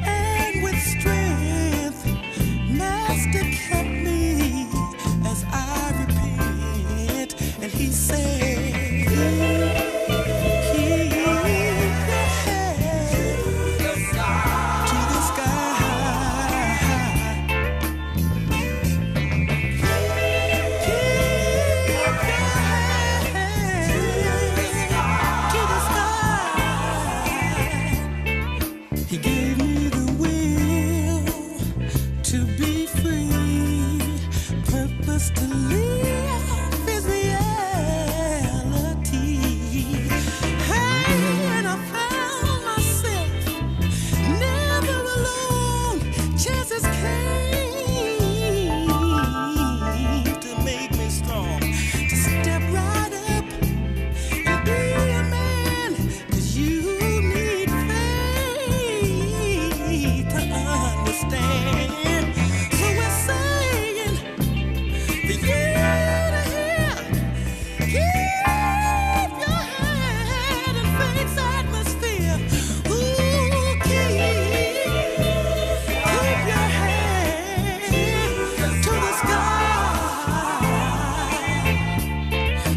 And with strength, Master kept me as I repent. And he said, keep your head to the sky. He gave me the will to be free, purpose to live is reality. And I found myself never alone. Chances came to make me strong, to step right up and be a man. 'Cause you need faith to understand. So we're saying for you to hear, keep your head in faith's atmosphere. Ooh, keep your head to the sky.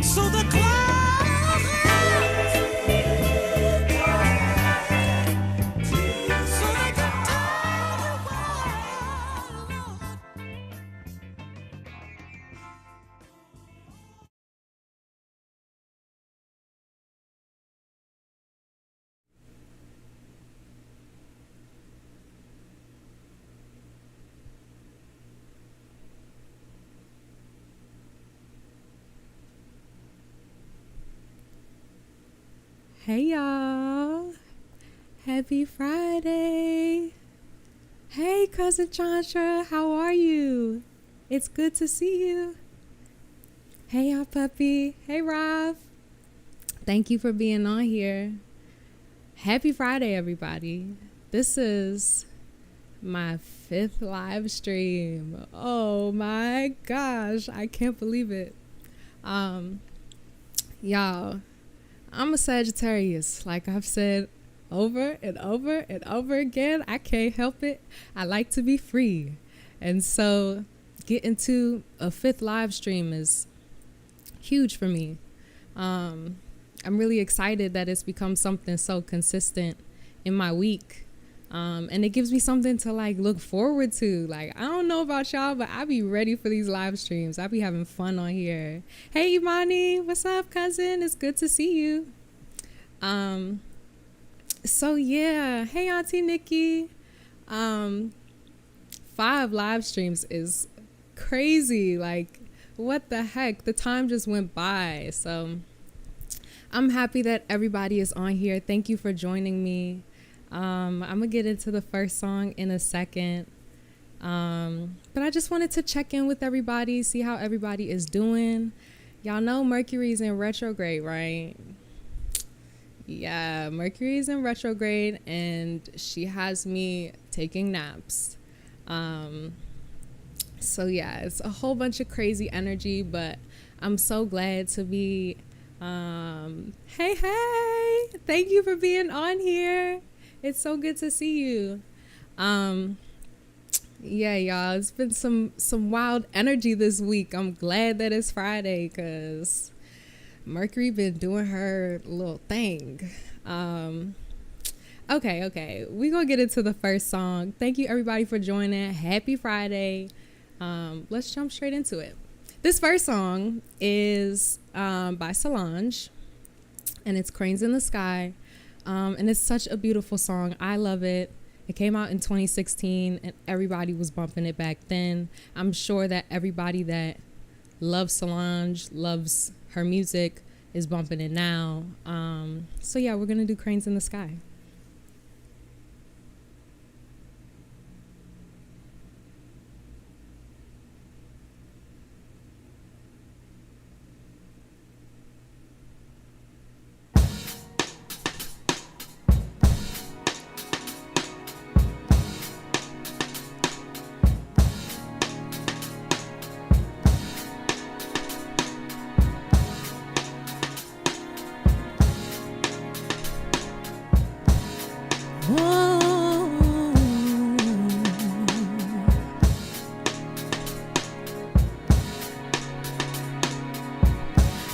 So the clouds, so they can tell you why. Hey y'all, happy Friday. Hey cousin Chandra, how are you? It's good to see you. Hey y'all puppy, hey Rob. Thank you for being on here. Happy Friday everybody. This is my 5th live stream. Oh my gosh, I can't believe it. Y'all, I'm a Sagittarius, like I've said over and over and over again. I can't help it. I like to be free. And so getting to a 5th live stream is huge for me. I'm really excited that it's become something so consistent in my week. And it gives me something to like look forward to. Like, I don't know about y'all, but I be ready for these live streams. I be having fun on here. Hey Imani, what's up, cousin? It's good to see you. So yeah, hey Auntie Nikki. 5 live streams is crazy. Like, what the heck? The time just went by. So I'm happy that everybody is on here. Thank you for joining me. I'm gonna get into the first song in a second. But I just wanted to check in with everybody, see how everybody is doing. Y'all know Mercury's in retrograde, right? Yeah, Mercury's in retrograde and she has me taking naps. So yeah, it's a whole bunch of crazy energy, but I'm so glad to be, hey, thank you for being on here. It's so good to see you. Yeah, y'all, it's been some wild energy this week. I'm glad that it's Friday because Mercury been doing her little thing. Okay, we gonna get into the first song. Thank you everybody for joining. Happy Friday. Let's jump straight into it. This first song is by Solange, and it's Cranes in the Sky. And it's such a beautiful song. I love it. It came out in 2016 and everybody was bumping it back then. I'm sure that everybody that loves Solange, loves her music, is bumping it now. So yeah, we're gonna do Cranes in the Sky. Whoa.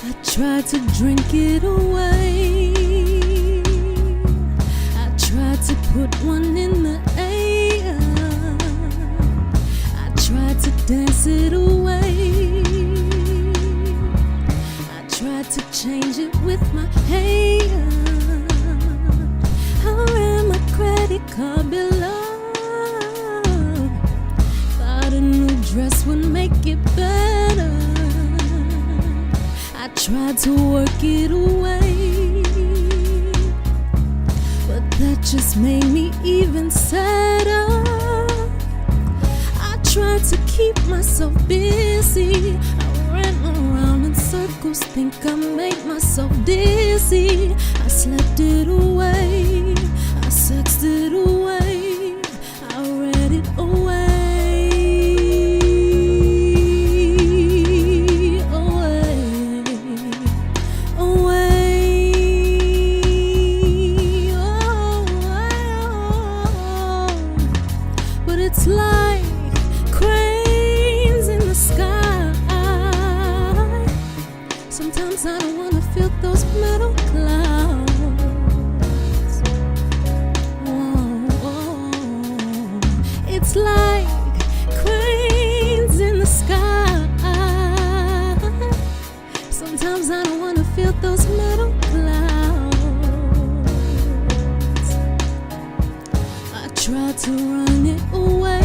I tried to drink it away. I tried to put one in the air. I tried to dance it away. I tried to change it with my hair. I ran my credit card bill up. Thought a new dress would make it better. I tried to work it away, but that just made me even sadder. I tried to keep myself busy. I ran around in circles, think I made myself dizzy. I slept it away, I sexed it away, I read it away. It's like cranes in the sky. Sometimes I don't wanna feel those metal clouds. Whoa. It's like cranes in the sky. Sometimes I don't wanna feel those metal clouds. I try to run it away.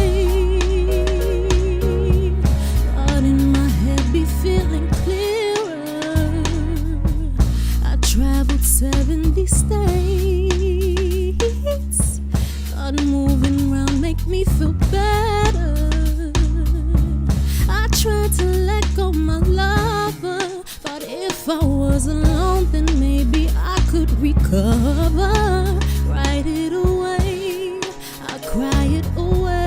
Thought in my head be feeling clearer. I traveled 70 states. Thought moving around make me feel better. I tried to let go my lover. Thought if I was alone then maybe I could recover. Write it away, I cry it away.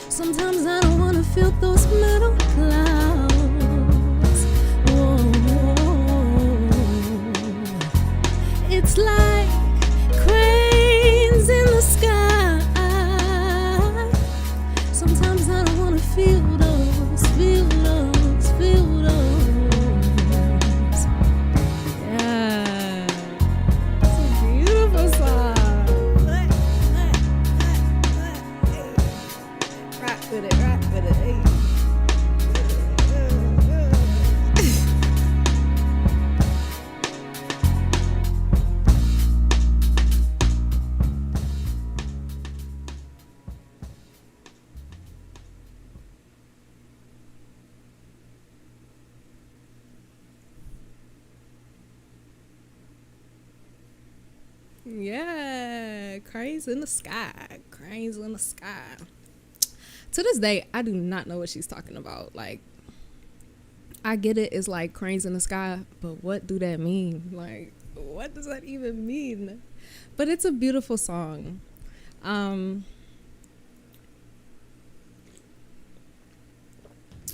Sometimes I don't wanna feel those metal clouds. Whoa. It's like cranes in the sky. Sometimes I don't wanna feel those, feel those, feel those. Yeah, it's a beautiful song. Rock with it, rock with it. Hey. Yeah, cranes in the sky, cranes in the sky. To this day, I do not know what she's talking about. Like, I get it, it's like cranes in the sky, but what do that mean? Like, what does that even mean? But it's a beautiful song.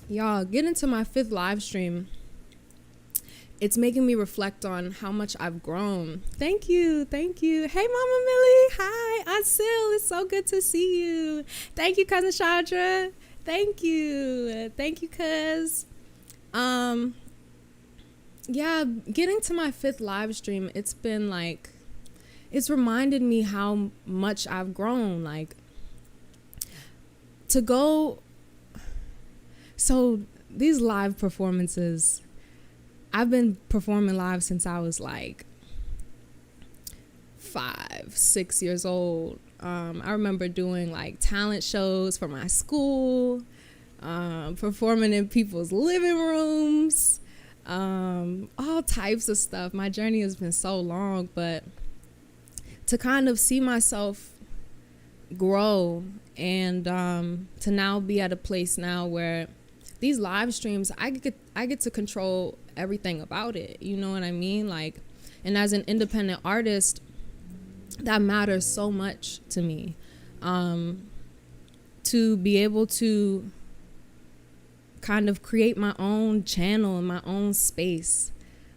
Y'all, get into my 5th live stream. It's making me reflect on how much I've grown. Thank you. Thank you. Hey, Mama Millie. Hi, Aunt Sil. It's so good to see you. Thank you, Cousin Chandra. Thank you. Thank you, cuz. Yeah, getting to my 5th live stream, it's been like, it's reminded me how much I've grown. Like, to go, so these live performances, I've been performing live since I was like 5, 6 years old. I remember doing like talent shows for my school, performing in people's living rooms, all types of stuff. My journey has been so long, but to kind of see myself grow and to now be at a place now where these live streams, I get to control everything about it. You know what I mean? Like, and as an independent artist, that matters so much to me. To be able to kind of create my own channel and my own space,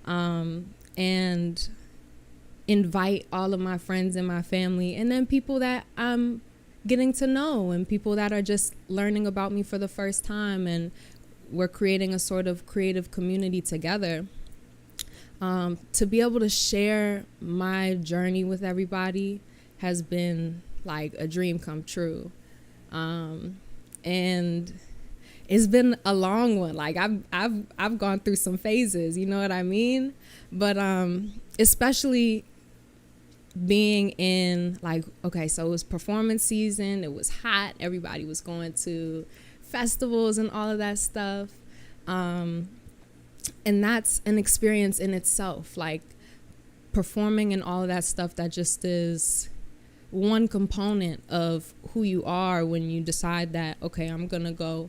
and invite all of my friends and my family, and then people that I'm getting to know, and people that are just learning about me for the first time, and we're creating a sort of creative community together. To be able to share my journey with everybody has been like a dream come true. And it's been a long one. Like I've gone through some phases, you know what I mean? But especially being in like, okay, so it was performance season, it was hot, everybody was going to festivals and all of that stuff. And that's an experience in itself, like performing and all of that stuff. That just is one component of who you are when you decide that, okay, I'm gonna go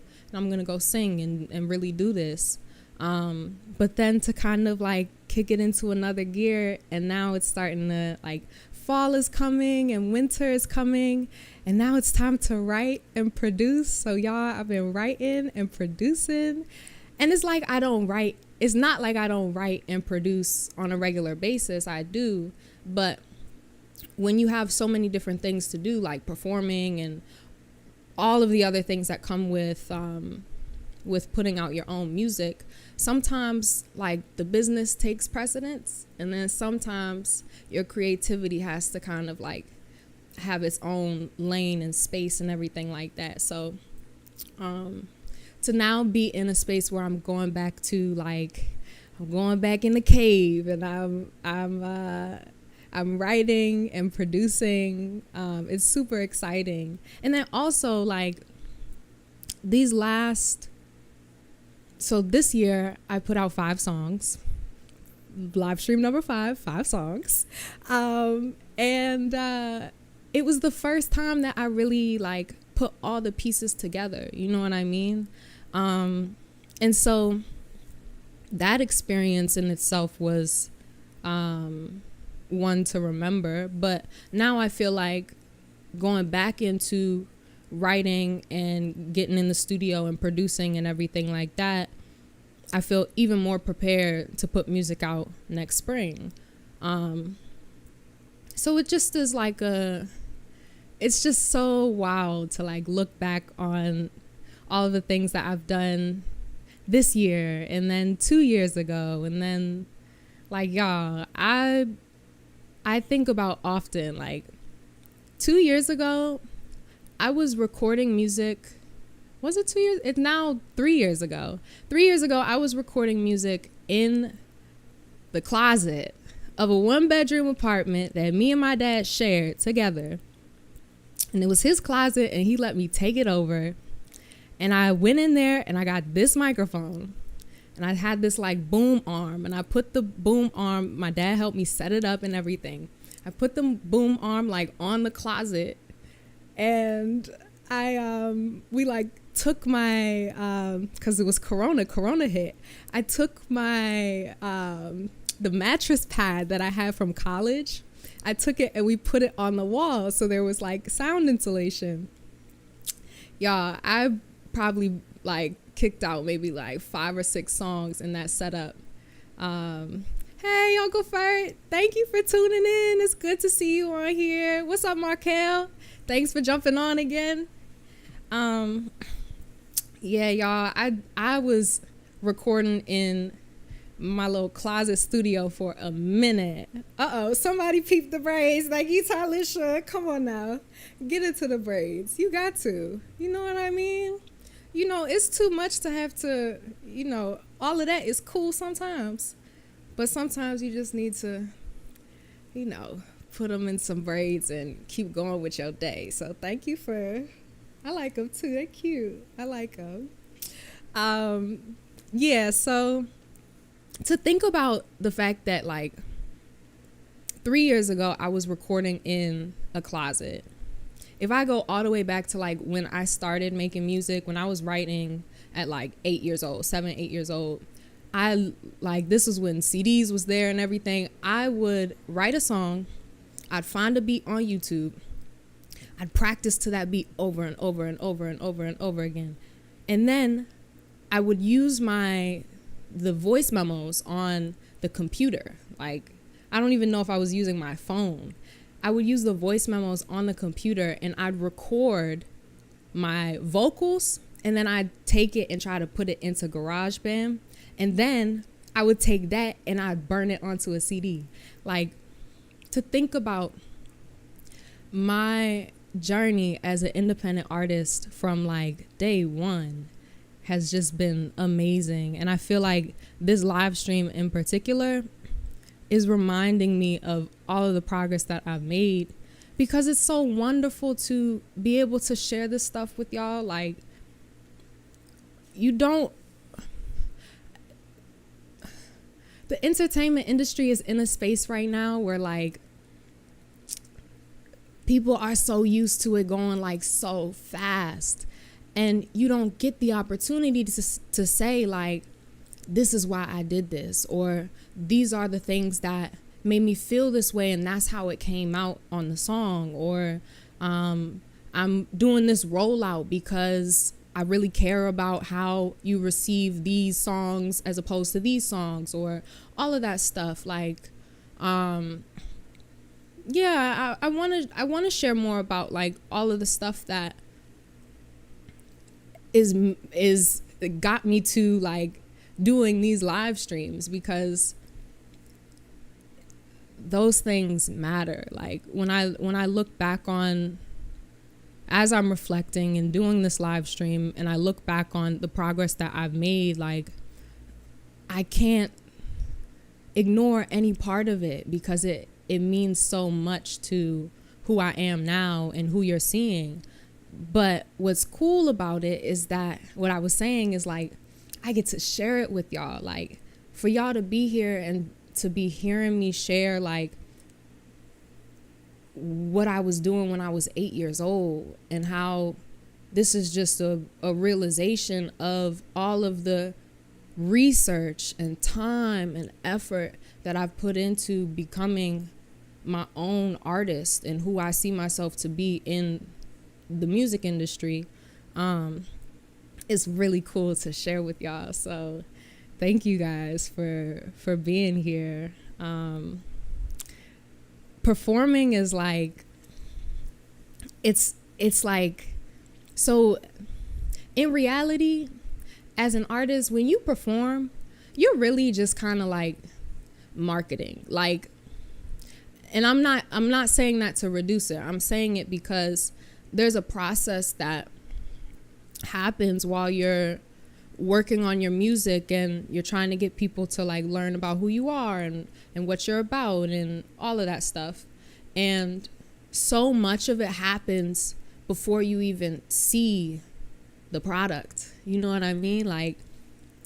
sing and really do this. But then to kind of like kick it into another gear, and now it's starting to like, fall is coming and winter is coming, and now it's time to write and produce. So y'all, I've been writing and producing, and it's like it's not like I don't write and produce on a regular basis. I do, but when you have so many different things to do, like performing and all of the other things that come with putting out your own music, sometimes like the business takes precedence, and then sometimes your creativity has to kind of like have its own lane and space and everything like that. So to now be in a space where I'm going back in the cave, and I'm writing and producing. It's super exciting. And then also like so this year I put out 5 songs, live stream number 5 songs. And it was the first time that I really like put all the pieces together. You know what I mean? And so that experience in itself was one to remember. But now I feel like going back into writing and getting in the studio and producing and everything like that, I feel even more prepared to put music out next spring. So it just is like it's just so wild to like look back on all of the things that I've done this year, and then 2 years ago, and then like, y'all, I think about often, like 2 years ago I was recording music. Was it 2 years? It's now 3 years ago. 3 years ago I was recording music in the closet of a 1-bedroom apartment that me and my dad shared together. And it was his closet, and he let me take it over. And I went in there and I got this microphone, and I had this like boom arm, and I put the boom arm, my dad helped me set it up and everything. I put the boom arm like on the closet, and we like took my, cause it was Corona hit. I took my, the mattress pad that I had from college. I took it and we put it on the wall, so there was like sound insulation. Y'all, I probably like kicked out maybe like 5 or 6 songs in that setup. Hey, Uncle Fert, thank you for tuning in. It's good to see you on here. What's up, Markel? Thanks for jumping on again. Yeah, y'all, I was recording in my little closet studio for a minute. Somebody peeped the braids. Like, you Talisha, come on now, get into the braids. You got to, you know what I mean? You know, it's too much to have to, you know, all of that is cool sometimes, but sometimes you just need to, you know, put them in some braids and keep going with your day. So thank you I like them too. They're cute. I like them. Yeah, so to think about the fact that like 3 years ago I was recording in a closet, if I go all the way back to like when I started making music, when I was writing at like 8 years old, 7, 8 years old, I like, this was when CDs was there and everything. I would write a song, I'd find a beat on YouTube, I'd practice to that beat over and over and over and over and over again. And then I would use the voice memos on the computer. Like, I don't even know if I was using my phone. I would use the voice memos on the computer and I'd record my vocals, and then I'd take it and try to put it into GarageBand. And then I would take that and I'd burn it onto a CD. Like, to think about my journey as an independent artist from like day one has just been amazing. And I feel like this live stream in particular is reminding me of all of the progress that I've made, because it's so wonderful to be able to share this stuff with y'all. Like, the entertainment industry is in a space right now where like people are so used to it going like so fast, and you don't get the opportunity to say like, this is why I did this, or these are the things that made me feel this way and that's how it came out on the song, or I'm doing this rollout because I really care about how you receive these songs as opposed to these songs, or all of that stuff. Like, yeah, I want to share more about like all of the stuff that is got me to like doing these live streams, because those things matter. Like, when I look back on, as I'm reflecting and doing this live stream, and I look back on the progress that I've made, like, I can't ignore any part of it, because it means so much to who I am now and who you're seeing. But what's cool about it is that what I was saying is like, I get to share it with y'all. Like, for y'all to be here and to be hearing me share like what I was doing when I was 8 years old, and how this is just a realization of all of the research and time and effort that I've put into becoming my own artist and who I see myself to be in the music industry. It's really cool to share with y'all. So thank you guys for being here. Performing is like, it's like, so in reality, as an artist, when you perform, you're really just kind of like marketing. Like, and I'm not saying that to reduce it. I'm saying it because there's a process that happens while you're working on your music and you're trying to get people to like learn about who you are and what you're about and all of that stuff. And so much of it happens before you even see the product. You know what I mean? Like,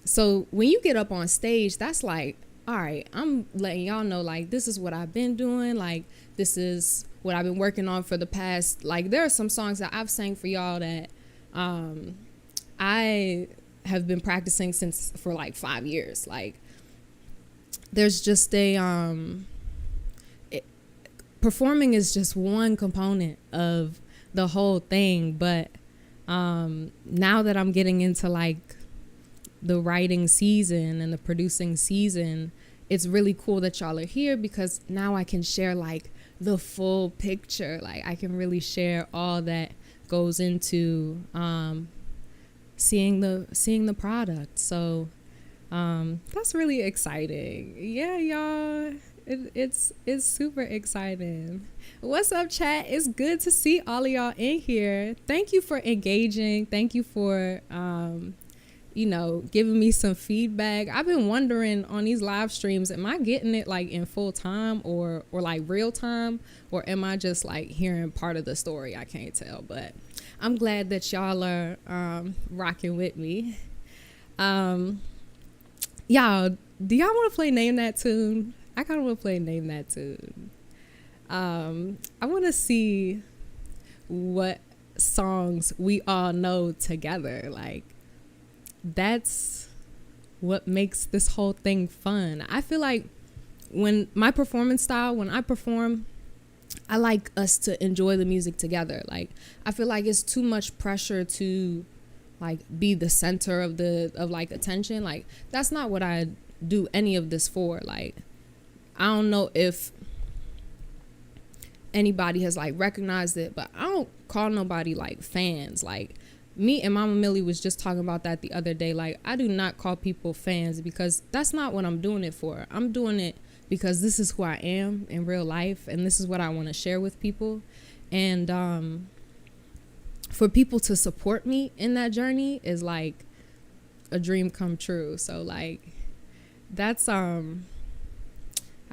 so when you get up on stage, that's like, all right, I'm letting y'all know, like, this is what I've been doing. Like, this is what I've been working on for the past, like, there are some songs that I've sang for y'all that I have been practicing for like 5 years. Like, there's just performing is just one component of the whole thing. But now that I'm getting into like the writing season and the producing season, it's really cool that y'all are here, because now I can share like the full picture. Like, I can really share all that goes into seeing the product. So that's really exciting. Yeah, y'all, it's super exciting. What's up, chat? It's good to see all of y'all in here. Thank you for engaging. Thank you for giving me some feedback. I've been wondering on these live streams, am I getting it like in full time or like real time, or am I just like hearing part of the story? I can't tell, but I'm glad that y'all are rocking with me. Y'all, do y'all want to play Name That Tune? I kind of want to play Name That Tune. I want to see what songs we all know together. Like, that's what makes this whole thing fun. I feel like when my performance style, when I perform, I like us to enjoy the music together. Like, I feel like it's too much pressure to like be the center of like attention. Like, that's not what I do any of this for. Like, I don't know if anybody has like recognized it, but I don't call nobody like fans. Like, me and Mama Millie was just talking about that the other day. Like, I do not call people fans because that's not what I'm doing it for. I'm doing it because this is who I am in real life, and this is what I want to share with people. And for people to support me in that journey is like a dream come true. So like, that's I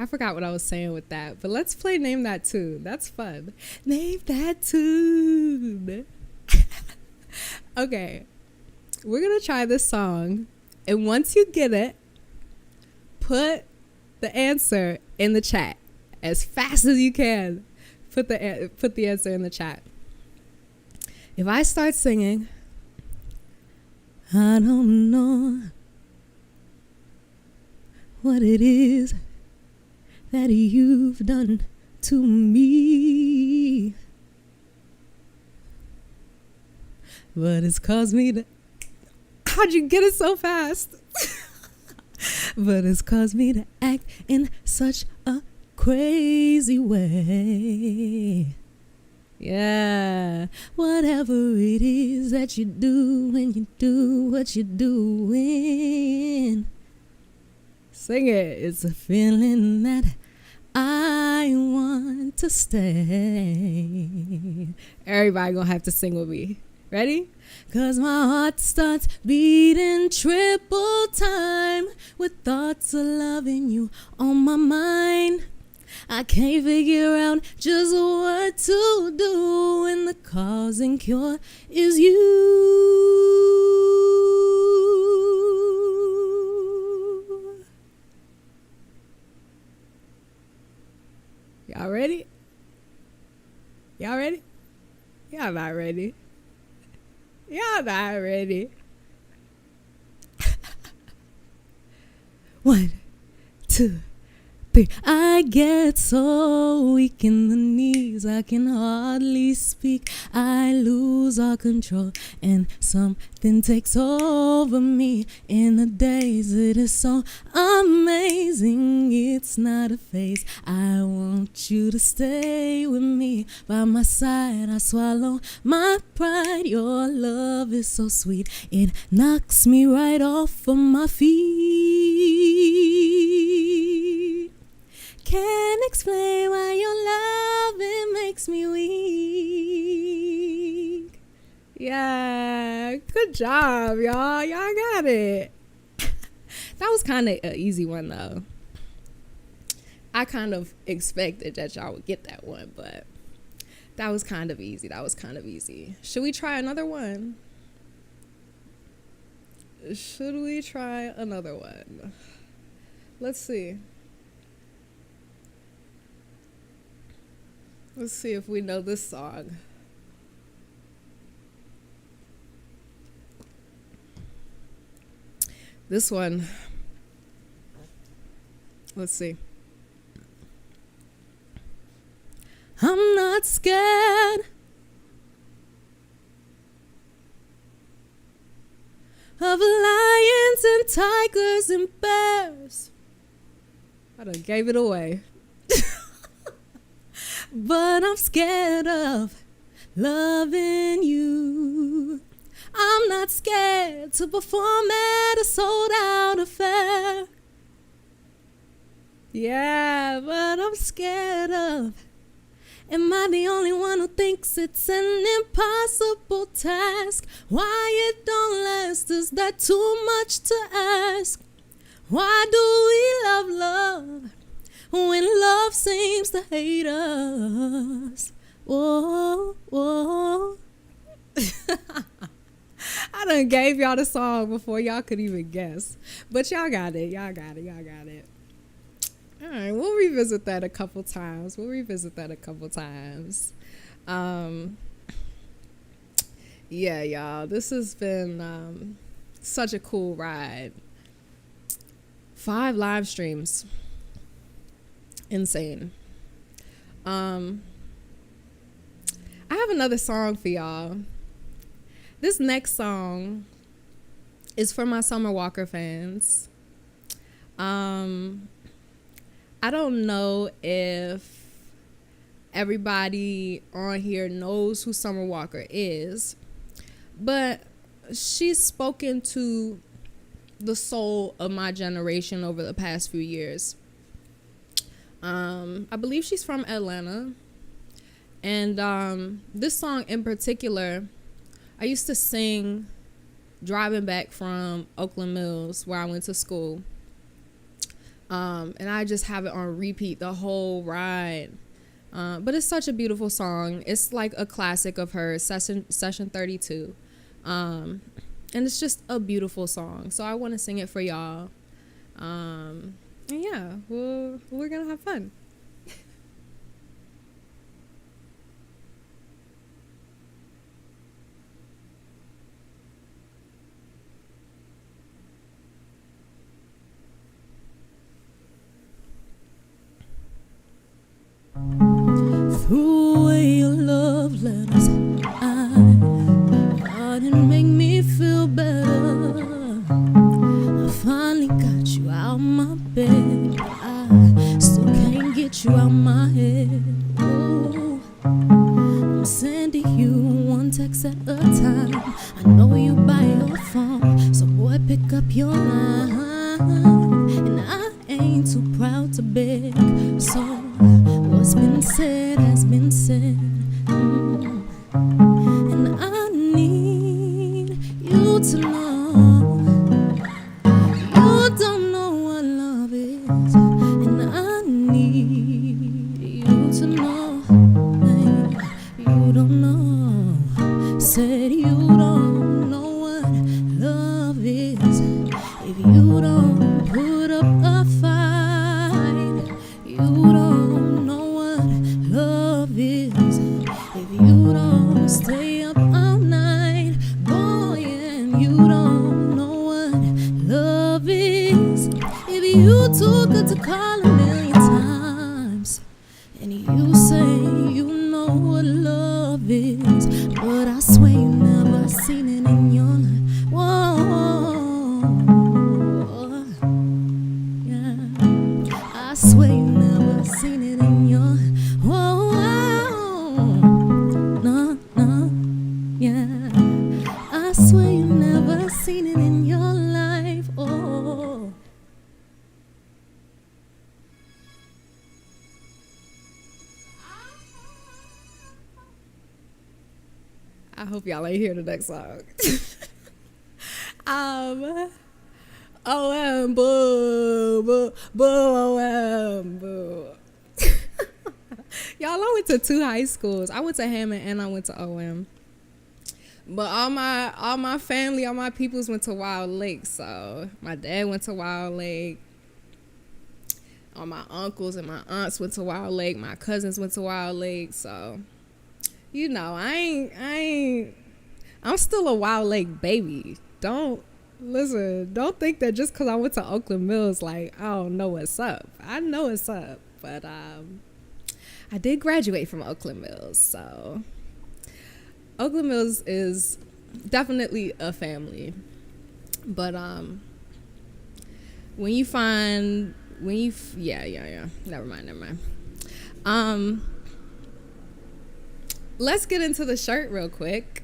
forgot what I was saying with that, but let's play Name That Tune. That's fun. Name That Tune. Okay, we're gonna try this song, and once you get it, put the answer in the chat as fast as you can. Put the answer in the chat. If I start singing, I don't know what it is that you've done to me, but it's caused me to... How'd you get it so fast? But it's caused me to act in such a crazy way. Yeah, whatever it is that you do when you do what you're doing, sing it. It's a feeling that I want to stay. Everybody gonna have to sing with me. Ready? 'Cause my heart starts beating triple time with thoughts of loving you on my mind. I can't figure out just what to do when the cause and cure is you. Y'all ready? Y'all ready? Y'all not ready. Y'all not ready. 1, 2, 3. I get so weak in the knees, I can hardly speak. I lose all control and something takes over me. In the days it is so amazing, it's not a phase. I want you to stay with me. By my side I swallow my pride. Your love is so sweet, it knocks me right off of my feet. Can't explain why your love, it makes me weak. Yeah, good job, y'all. Y'all got it. That was kind of an easy one, though. I kind of expected that y'all would get that one, but that was kind of easy. Should we try another one? Let's see. Let's see if we know this song. This one. Let's see. I'm not scared of lions and tigers and bears. I done gave it away. But I'm scared of loving you. I'm not scared to perform at a sold-out affair. Yeah, but I'm scared of... Am I the only one who thinks it's an impossible task? Why it don't last? Is that too much to ask? Why do we love when love seems to hate us? Whoa, whoa. I done gave y'all the song before y'all could even guess. But y'all got it. All right, we'll revisit that a couple times. Yeah, y'all, this has been such a cool ride. 5 live streams, insane. Um, I have another song for y'all. This next song is for my Summer Walker fans. I don't know if everybody on here knows who Summer Walker is, but she's spoken to the soul of my generation over the past few years. I believe she's from Atlanta, and this song in particular, I used to sing driving back from Oakland Mills, where I went to school. And I just have it on repeat the whole ride. But it's such a beautiful song. It's like a classic of hers, Session 32. And it's just a beautiful song. So I want to sing it for y'all. And yeah, we're going to have fun. Threw away your love letters. I thought it'd make me feel better. I finally got you out my bed. I still can't get you out my head. Oh, I'm sending you one text at a time. I know you by your phone, so boy, pick up your line. And I ain't too proud to beg, so what's been said has been said. And I need you to know you don't know what love is. And I need you to know, hey, you don't know. Said you don't know what love is. If you don't put up a fight, you don't know what love is. If you don't stay up all night, boy, and you don't know what love is. If you too good to call a million times, and you say you know what love is, but I swear you never seen it in your life. Whoa, yeah, I swear you never seen it in your life. Whoa, no, no, yeah, I swear you never seen it in your life. Oh, I hope y'all ain't hear the next song. Boo, boo, boo, boo. Y'all, I went to 2 high schools. I went to Hammond and I went to OM. But all my family, all my peoples went to Wild Lake. So my dad went to Wild Lake. All my uncles and my aunts went to Wild Lake. My cousins went to Wild Lake. So, you know, I'm still a Wild Lake baby. Don't think that just because I went to Oakland Mills, like, I don't know what's up. I know what's up. But I did graduate from Oakland Mills. So Oakland Mills is definitely a family. But never mind. Let's get into the shirt real quick.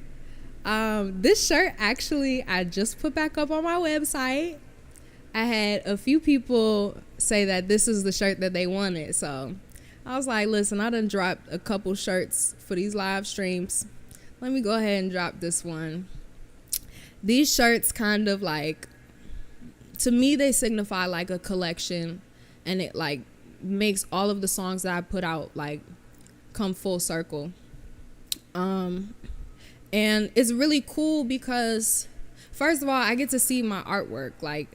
This shirt, actually, I just put back up on my website. I had a few people say that this is the shirt that they wanted. So I was like, listen, I done dropped a couple shirts for these live streams. Let me go ahead and drop this one. These shirts kind of like, to me, they signify like a collection, and it like makes all of the songs that I put out like come full circle. And it's really cool because, first of all, I get to see my artwork. Like,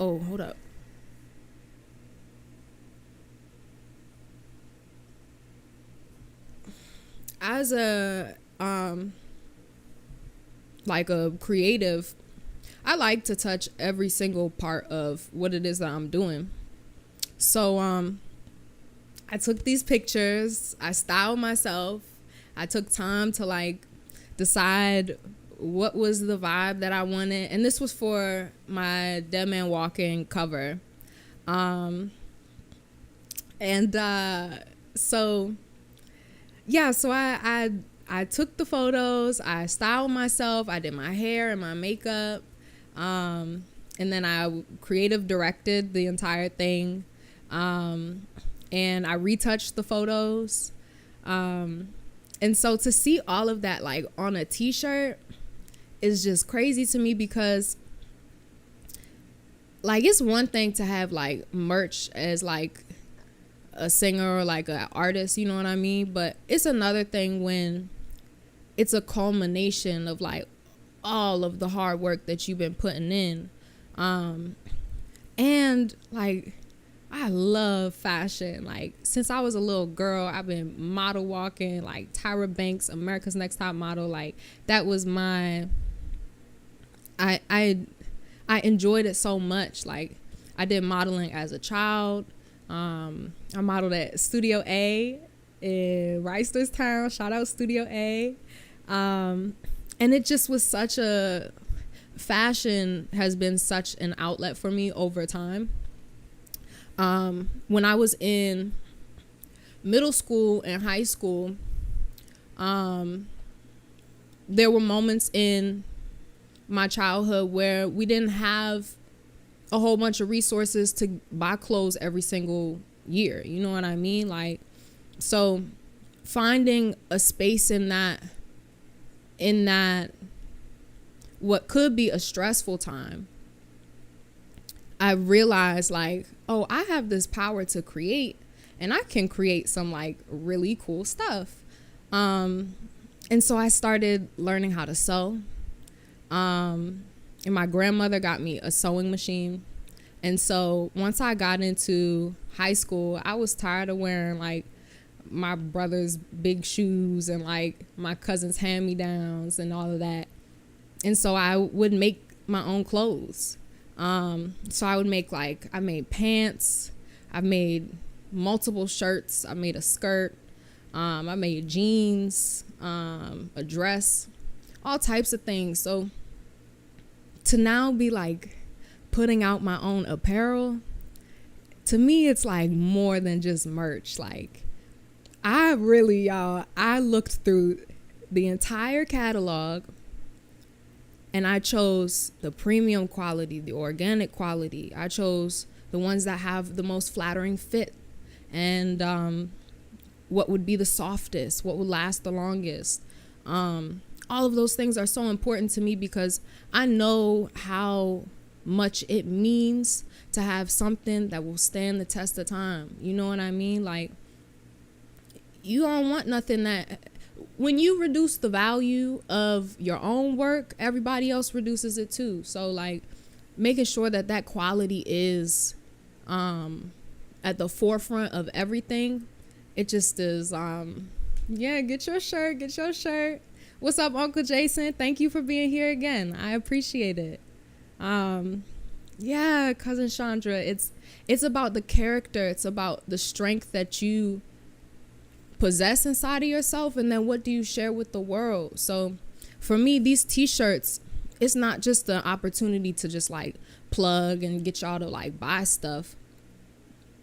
hold up. as a like a creative, I like to touch every single part of what it is that I'm doing. So I took these pictures, I styled myself, I took time to like decide what was the vibe that I wanted, and this was for my Dead Man Walking cover. And so yeah, so I took the photos, I styled myself, I did my hair and my makeup, and then I creative directed the entire thing, and I retouched the photos, and so to see all of that like on a t-shirt is just crazy to me, because like it's one thing to have like merch as like a singer or like an artist, you know what I mean, but it's another thing when it's a culmination of like all of the hard work that you've been putting in. And like I love fashion. Like since I was a little girl, I've been model walking, like Tyra Banks, America's Next Top Model. Like that was my I enjoyed it so much. Like I did modeling as a child. I modeled at Studio A in Reisterstown. Shout out Studio A. And it just was such a, fashion has been such an outlet for me over time. When I was in middle school and high school, there were moments in my childhood where we didn't have a whole bunch of resources to buy clothes every single year. You know what I mean? Like, so finding a space in that what could be a stressful time, I realized like, oh, I have this power to create, and I can create some like really cool stuff. And so I started learning how to sew. And my grandmother got me a sewing machine. And so once I got into high school, I was tired of wearing like my brother's big shoes and like my cousin's hand-me-downs and all of that. And so I would make my own clothes. So I would make like, I made pants, I made multiple shirts, I made a skirt, I made jeans, a dress, all types of things. So to now be like putting out my own apparel, to me it's like more than just merch. Like I really, y'all, I looked through the entire catalog and I chose the premium quality, the organic quality. I chose the ones that have the most flattering fit, and what would be the softest, what would last the longest. All of those things are so important to me because I know how much it means to have something that will stand the test of time. You know what I mean? Like, you don't want nothing that, when you reduce the value of your own work, everybody else reduces it too. So like making sure that that quality is at the forefront of everything, it just is. Yeah, get your shirt. What's up, Uncle Jason? Thank you for being here again. I appreciate it. Yeah, Cousin Chandra, it's about the character. It's about the strength that you possess inside of yourself, and then what do you share with the world. So for me, these t-shirts, it's not just the opportunity to just like plug and get y'all to like buy stuff.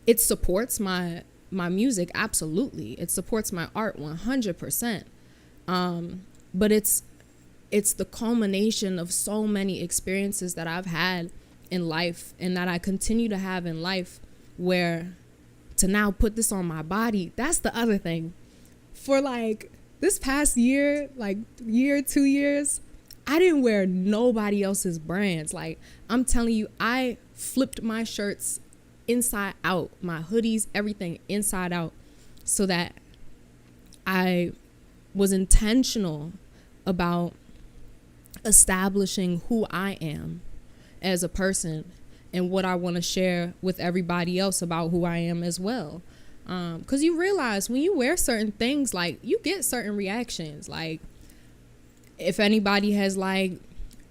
It supports my music, absolutely. It supports my art 100%. But it's the culmination of so many experiences that I've had in life and that I continue to have in life, where to now put this on my body, that's the other thing. For like this past year, like 2 years, I didn't wear nobody else's brands. Like I'm telling you, I flipped my shirts inside out, my hoodies, everything inside out, so that I was intentional about establishing who I am as a person and what I want to share with everybody else about who I am as well. Because you realize when you wear certain things, like, you get certain reactions. Like, if anybody has, like,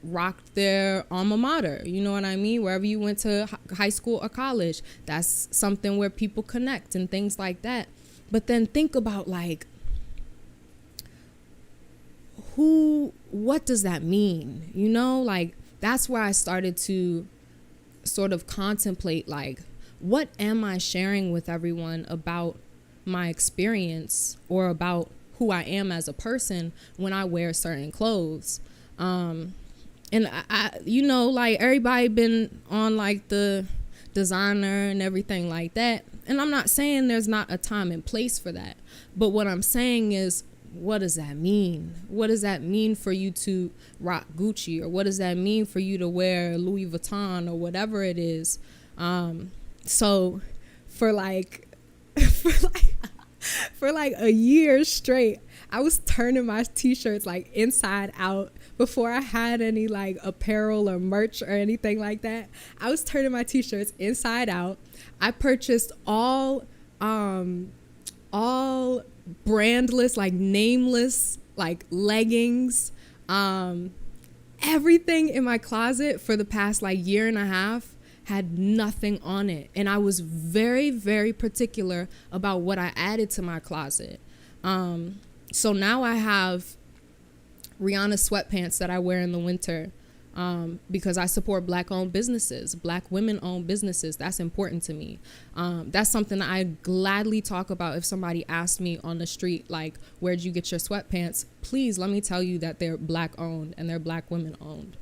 rocked their alma mater, you know what I mean? Wherever you went to high school or college, that's something where people connect and things like that. But then think about, like, what does that mean? You know, like, that's where I started to sort of contemplate, like, what am I sharing with everyone about my experience or about who I am as a person when I wear certain clothes? And I you know, like, everybody been on, like, the designer and everything like that. And I'm not saying there's not a time and place for that. But what I'm saying is, what does that mean? What does that mean for you to rock Gucci? Or what does that mean for you to wear Louis Vuitton or whatever it is? So for like for like a year straight, I was turning my t-shirts like inside out. Before I had any like apparel or merch or anything like that, I was turning my t-shirts inside out. I purchased all brandless, like nameless, like leggings, everything in my closet for the past like year and a half had nothing on it. And I was very, very particular about what I added to my closet. So now I have Rihanna sweatpants that I wear in the winter, because I support Black-owned businesses, Black women-owned businesses. That's important to me. That's something I gladly talk about if somebody asks me on the street, like, where'd you get your sweatpants? Please let me tell you that they're Black-owned and they're Black women-owned.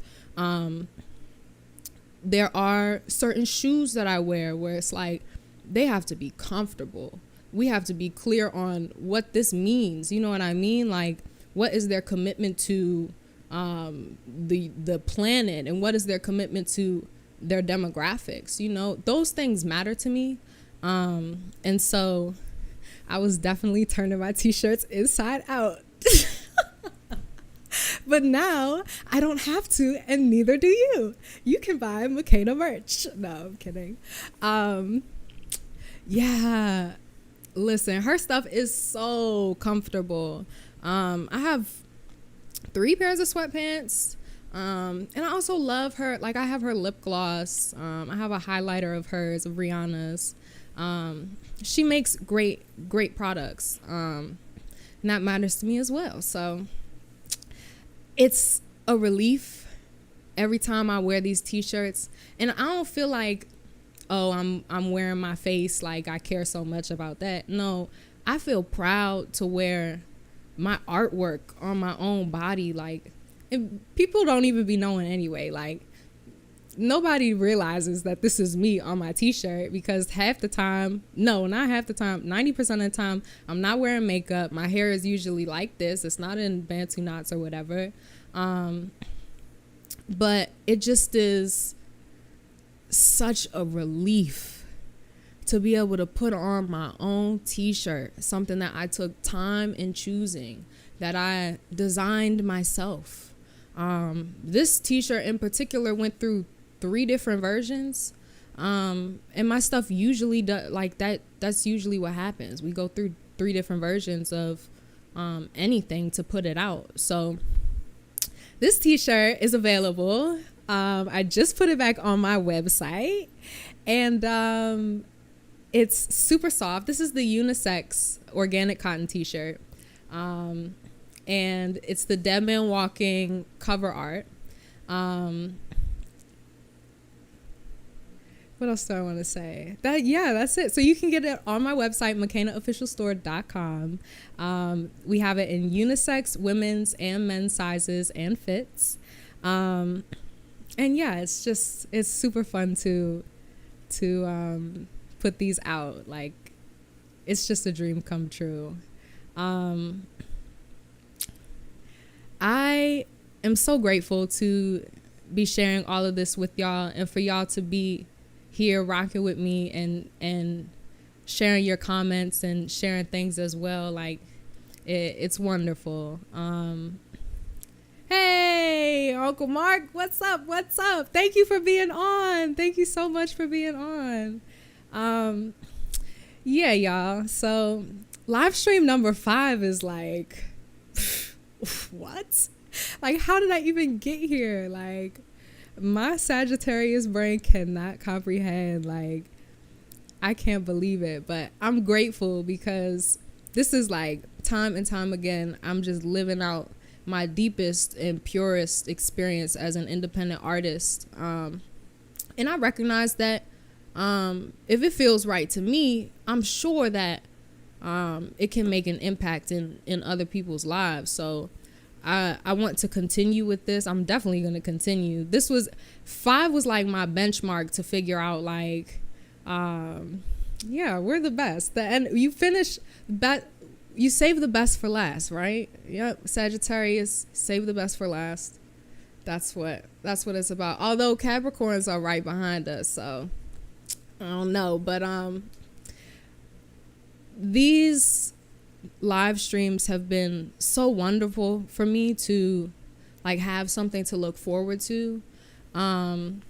There are certain shoes that I wear where it's like, they have to be comfortable. We have to be clear on what this means. You know what I mean? Like, what is their commitment to the planet, and what is their commitment to their demographics? You know, those things matter to me. And so I was definitely turning my t-shirts inside out. But now I don't have to, and neither do you. You can buy Makenna'S merch. No, I'm kidding. Yeah, listen, her stuff is so comfortable. I have 3 pairs of sweatpants. And I also love her. Like, I have her lip gloss. I have a highlighter of hers, of Rihanna's. She makes great products. And that matters to me as well. So it's a relief every time I wear these t-shirts. And I don't feel like, oh, I'm wearing my face, like I care so much about that. No, I feel proud to wear my artwork on my own body. Like, and people don't even be knowing anyway. Like, nobody realizes that this is me on my t-shirt, because half the time, no, not half the time, 90% of the time, I'm not wearing makeup. My hair is usually like this. It's not in Bantu knots or whatever. But it just is such a relief to be able to put on my own t-shirt, something that I took time in choosing, that I designed myself. This t-shirt in particular went through 3 different versions. And my stuff usually does like that. That's usually what happens. We go through 3 different versions of anything to put it out. So this t-shirt is available. I just put it back on my website, and it's super soft. This is the unisex organic cotton t-shirt. And it's the Dead Man Walking cover art. What else do I want to say? That's it. So you can get it on my website, Makenna'sOfficialStore.com. We have it in unisex, women's and men's sizes and fits. And yeah, it's super fun to put these out. Like, it's just a dream come true. I am so grateful to be sharing all of this with y'all, and for y'all to be here rocking with me and sharing your comments and sharing things as well. Like, it's wonderful. Hey, Uncle Mark, what's up? Thank you for being on. Thank you so much for being on. Yeah, y'all. So live stream number 5 is like, what? Like, how did I even get here? Like, my Sagittarius brain cannot comprehend. Like, I can't believe it. But I'm grateful because this is like time and time again, I'm just living out my deepest and purest experience as an independent artist. And I recognize that if it feels right to me, I'm sure that it can make an impact in other people's lives. So I want to continue with this. I'm definitely going to continue. This was 5 was like my benchmark to figure out like, yeah, we're the best. And you finish you save the best for last, right? Yep. Sagittarius, save the best for last. That's what it's about. Although Capricorns are right behind us, so I don't know. But these live streams have been so wonderful for me to like have something to look forward to. And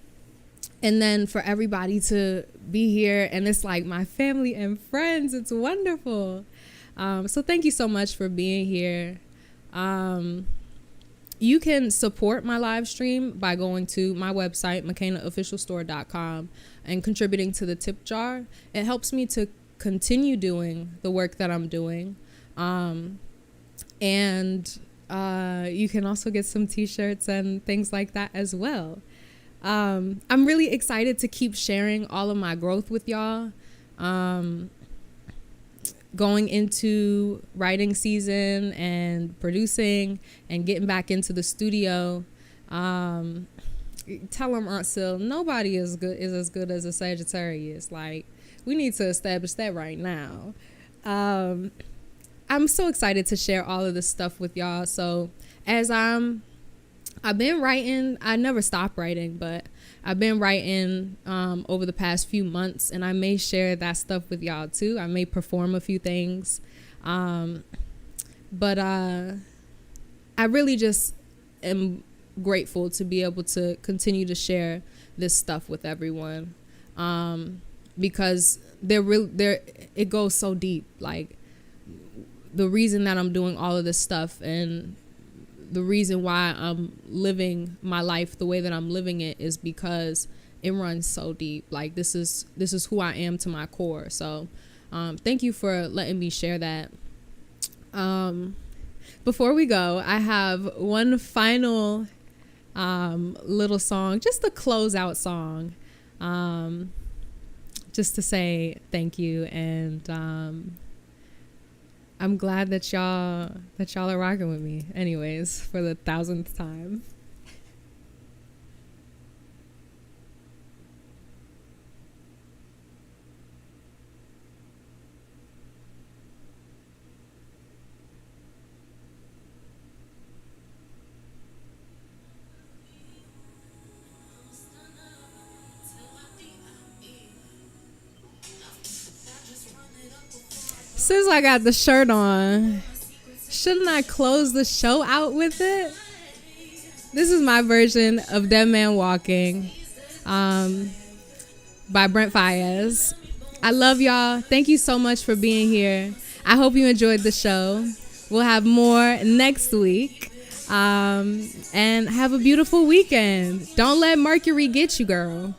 then for everybody to be here, and it's like my family and friends. It's wonderful. So thank you so much for being here. You can support my live stream by going to my website, Makenna'sofficialstore.com, and contributing to the tip jar. It helps me to continue doing the work that I'm doing. And you can also get some t-shirts and things like that as well. I'm really excited to keep sharing all of my growth with y'all. Going into writing season and producing and getting back into the studio. Tell them, Aunt Sil, nobody is as good as a Sagittarius. Like, we need to establish that right now. I'm so excited to share all of this stuff with y'all. So as I've been writing, I never stop writing, but I've been writing over the past few months, and I may share that stuff with y'all too. I may perform a few things. But I really just am grateful to be able to continue to share this stuff with everyone. Because it goes so deep. Like, the reason that I'm doing all of this stuff and the reason why I'm living my life the way that I'm living it is because it runs so deep. Like, this is who I am to my core. So thank you for letting me share that. Before we go, I have one final little song, just a closeout song, just to say thank you. And I'm glad that y'all are rocking with me anyways for the 1000th time. Since I got the shirt on, shouldn't I close the show out with it? This is my version of Dead Man Walking by Brent Faiyaz. I love y'all. Thank you so much for being here. I hope you enjoyed the show. We'll have more next week. And have a beautiful weekend. Don't let Mercury get you, girl.